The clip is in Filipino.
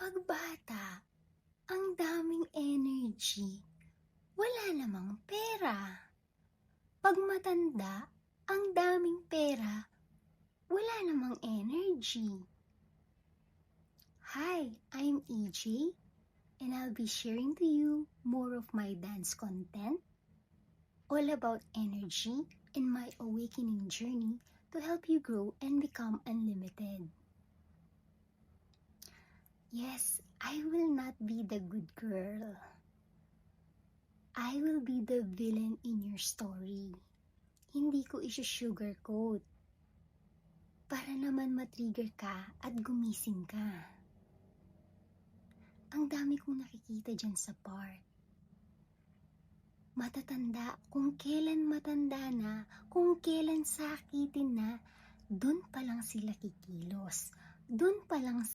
'Pag bata, ang daming energy, wala namang pera. 'Pag matanda, ang daming pera, wala namang energy. Hi, I'm EJ, and I'll be sharing to you more of my dance content, all about energy and my awakening journey to help you grow and become unlimited. Yes, I will not be the good girl. I will be the villain in your story. Hindi ko isi-sugarcoat. Para naman matrigger ka at gumising ka. Ang dami kong nakikita dyan sa park. Matatanda, kung kailan matanda na, kung kailan sakitin na, dun pa lang sila kikilos. Dun pa lang